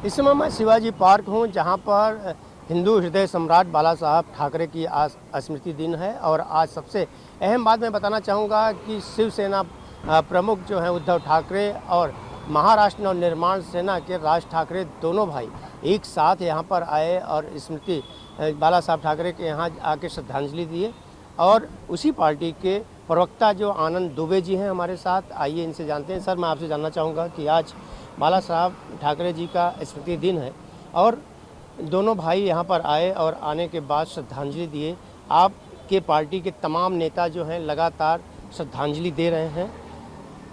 इस समय मैं शिवाजी पार्क हूँ, जहाँ पर हिंदू हृदय सम्राट बाला साहब ठाकरे की आज स्मृति दिन है। और आज सबसे अहम बात मैं बताना चाहूँगा कि शिवसेना प्रमुख जो हैं उद्धव ठाकरे और महाराष्ट्र नवनिर्माण सेना के राज ठाकरे दोनों भाई एक साथ यहाँ पर आए और स्मृति बाला साहब ठाकरे के यहाँ आके श्रद्धांजलि दिए। और उसी पार्टी के प्रवक्ता जो आनंद दुबे जी हैं हमारे साथ, आइए इनसे जानते हैं। सर, मैं आपसे जानना चाहूँगा कि आज बाला साहब ठाकरे जी का स्मृति दिन है और दोनों भाई यहाँ पर आए और आने के बाद श्रद्धांजलि दिए। आपके पार्टी के तमाम नेता जो हैं लगातार श्रद्धांजलि दे रहे हैं,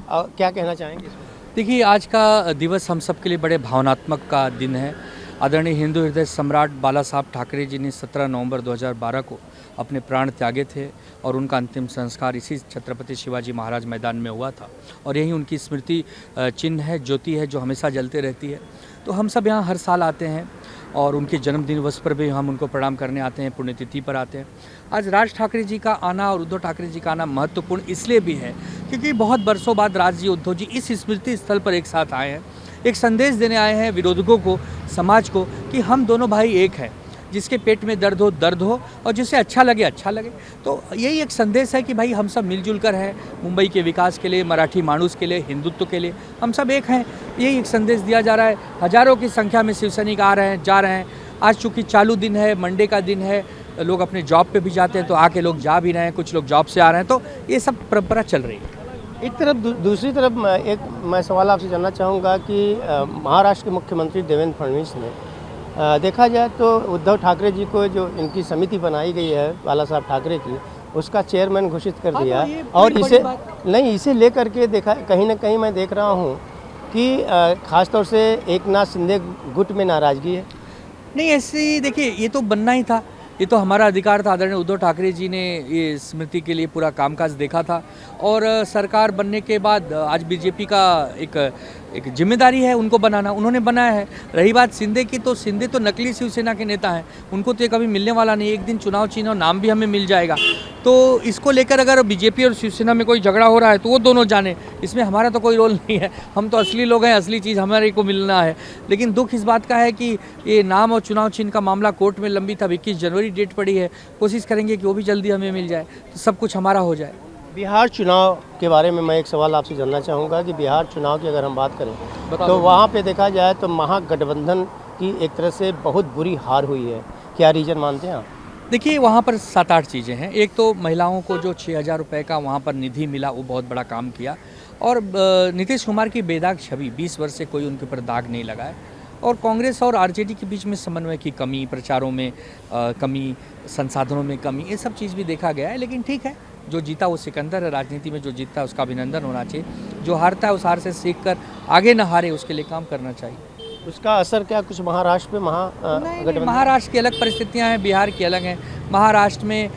और क्या कहना चाहेंगे इसमें? देखिए, आज का दिवस हम सब के लिए बड़े भावनात्मक का दिन है। आदरणीय हिंदू हृदय सम्राट बाला साहब ठाकरे जी ने 17 नवंबर 2012 को अपने प्राण त्यागे थे और उनका अंतिम संस्कार इसी छत्रपति शिवाजी महाराज मैदान में हुआ था। और यही उनकी स्मृति चिन्ह है, ज्योति है, जो हमेशा जलते रहती है। तो हम सब यहाँ हर साल आते हैं और उनके जन्मदिन दिवस पर भी हम उनको प्रणाम करने आते हैं, पुण्यतिथि पर आते हैं। आज राज ठाकरे जी का आना और उद्धव ठाकरे जी का आना महत्वपूर्ण इसलिए भी है क्योंकि बहुत बरसों बाद राज जी, उद्धव जी इस स्मृति स्थल पर एक साथ आए हैं, एक संदेश देने आए हैं विरोधकों को, समाज को, कि हम दोनों भाई एक हैं। जिसके पेट में दर्द हो और जिसे अच्छा लगे अच्छा लगे। तो यही एक संदेश है कि भाई हम सब मिलजुल कर हैं, मुंबई के विकास के लिए, मराठी माणूस के लिए, हिंदुत्व के लिए हम सब एक हैं। यही एक संदेश दिया जा रहा है। हज़ारों की संख्या में शिवसैनिक आ रहे हैं, जा रहे हैं। आज चूँकि चालू दिन है, मंडे का दिन है, लोग अपने जॉब पे भी जाते हैं, तो आके लोग जा भी रहे हैं, कुछ लोग जॉब से आ रहे हैं। तो ये सब परंपरा चल रही है। एक तरफ दूसरी तरफ मैं सवाल आपसे जानना चाहूँगा कि महाराष्ट्र के मुख्यमंत्री देवेंद्र फडणवीस ने देखा जाए तो उद्धव ठाकरे जी को जो इनकी समिति बनाई गई है बाला साहब ठाकरे की, उसका चेयरमैन घोषित कर दिया। और इसे लेकर के देखा, कहीं ना कहीं मैं देख रहा हूँ कि ख़ासतौर से एकनाथ शिंदे गुट में नाराज़गी है। नहीं, ऐसे देखिए, ये तो बनना ही था, ये तो हमारा अधिकार था। आदरणीय उद्धव ठाकरे जी ने ये स्मृति के लिए पूरा कामकाज देखा था और सरकार बनने के बाद आज बीजेपी का एक जिम्मेदारी है उनको बनाना, उन्होंने बनाया है। रही बात शिंदे की, तो शिंदे तो नकली शिवसेना के नेता हैं, उनको तो ये कभी मिलने वाला नहीं। एक दिन चुनाव चिन्ह नाम भी हमें मिल जाएगा। तो इसको लेकर अगर बीजेपी और शिवसेना में कोई झगड़ा हो रहा है तो वो दोनों जाने, इसमें हमारा तो कोई रोल नहीं है। हम तो असली लोग हैं, असली चीज़ हमारे को मिलना है। लेकिन दुख इस बात का है कि ये नाम और चुनाव चिन्ह का मामला कोर्ट में लंबित, अब 21 जनवरी डेट पड़ी है। कोशिश करेंगे कि वो भी जल्दी हमें मिल जाए, तो सब कुछ हमारा हो जाए। बिहार चुनाव के बारे में मैं एक सवाल आपसे जानना चाहूँगा कि बिहार चुनाव की अगर हम बात करें तो वहाँ पे देखा जाए तो महागठबंधन की एक तरह से बहुत बुरी हार हुई है। क्या रीजन मानते हैं आप? देखिए, वहाँ पर 7-8 चीज़ें हैं। एक तो महिलाओं को जो 6,000 रुपये का वहाँ पर निधि मिला, वो बहुत बड़ा काम किया। और नीतीश कुमार की बेदाग छवि, 20 वर्ष से कोई उनके ऊपर दाग नहीं लगा है। और कांग्रेस और आरजेडी के बीच में समन्वय की कमी, प्रचारों में कमी, संसाधनों में कमी, ये सब चीज़ भी देखा गया है। लेकिन ठीक है, जो जीता वो सिकंदर है। राजनीति में जो जीतता है उसका अभिनंदन होना चाहिए। जो हारता है उस हार से सीख कर आगे न हारे, उसके लिए काम करना चाहिए। उसका असर क्या कुछ महाराष्ट्र पे महागठबंधन? महाराष्ट्र की अलग परिस्थितियां हैं, बिहार की अलग हैं। महाराष्ट्र में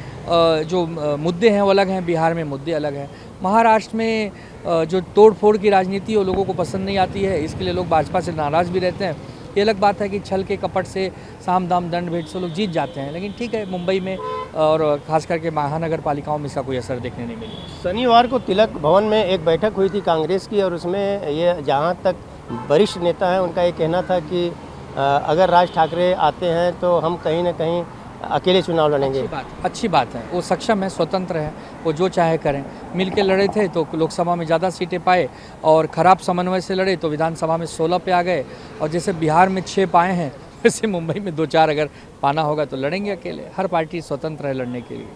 जो मुद्दे हैं वो अलग हैं, बिहार में मुद्दे अलग हैं। महाराष्ट्र में जो तोड़ फोड़ की राजनीति वो लोगों को पसंद नहीं आती है, इसके लिए लोग भाजपा से नाराज़ भी रहते हैं। ये अलग बात है कि छल के कपट से, साम दाम दंड भेंट से लोग जीत जाते हैं। लेकिन ठीक है, मुंबई में और खास करके महानगर पालिकाओं में इसका कोई असर देखने नहीं मिला। शनिवार को तिलक भवन में एक बैठक हुई थी कांग्रेस की, और उसमें ये जहाँ तक वरिष्ठ नेता हैं उनका ये कहना था कि अगर राज ठाकरे आते हैं तो हम कहीं ना कहीं अकेले चुनाव लड़ेंगे। अच्छी बात है, वो सक्षम है, स्वतंत्र है, वो जो चाहे करें। मिल के लड़े थे तो लोकसभा में ज़्यादा सीटें पाए, और ख़राब समन्वय से लड़े तो विधानसभा में 16 पे आ गए। और जैसे बिहार में 6 पाए हैं, वैसे मुंबई में 2-4 अगर पाना होगा तो लड़ेंगे अकेले। हर पार्टी स्वतंत्र है लड़ने के लिए।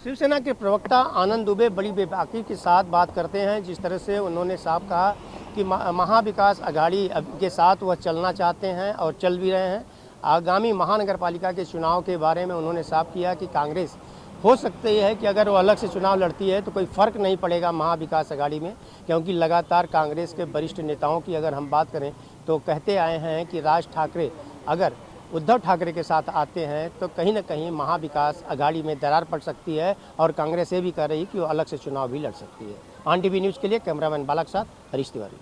शिवसेना के प्रवक्ता आनंद दुबे बड़ी बेबाकी के साथ बात करते हैं। जिस तरह से उन्होंने साफ कहा कि महाविकास अघाड़ी के साथ वह चलना चाहते हैं और चल भी रहे हैं। आगामी महानगर पालिका के चुनाव के बारे में उन्होंने साफ किया कि कांग्रेस हो सकती है कि अगर वो अलग से चुनाव लड़ती है तो कोई फ़र्क नहीं पड़ेगा महाविकास अघाड़ी में, क्योंकि लगातार कांग्रेस के वरिष्ठ नेताओं की अगर हम बात करें तो कहते आए हैं कि राज ठाकरे अगर उद्धव ठाकरे के साथ आते हैं तो कहीं ना कहीं महाविकास अघाड़ी में दरार पड़ सकती है, और कांग्रेस ये भी कह रही कि वो अलग से चुनाव भी लड़ सकती है। ऑन टीवी न्यूज़ के लिए कैमरामैन बालक साथ हरीश तिवारी।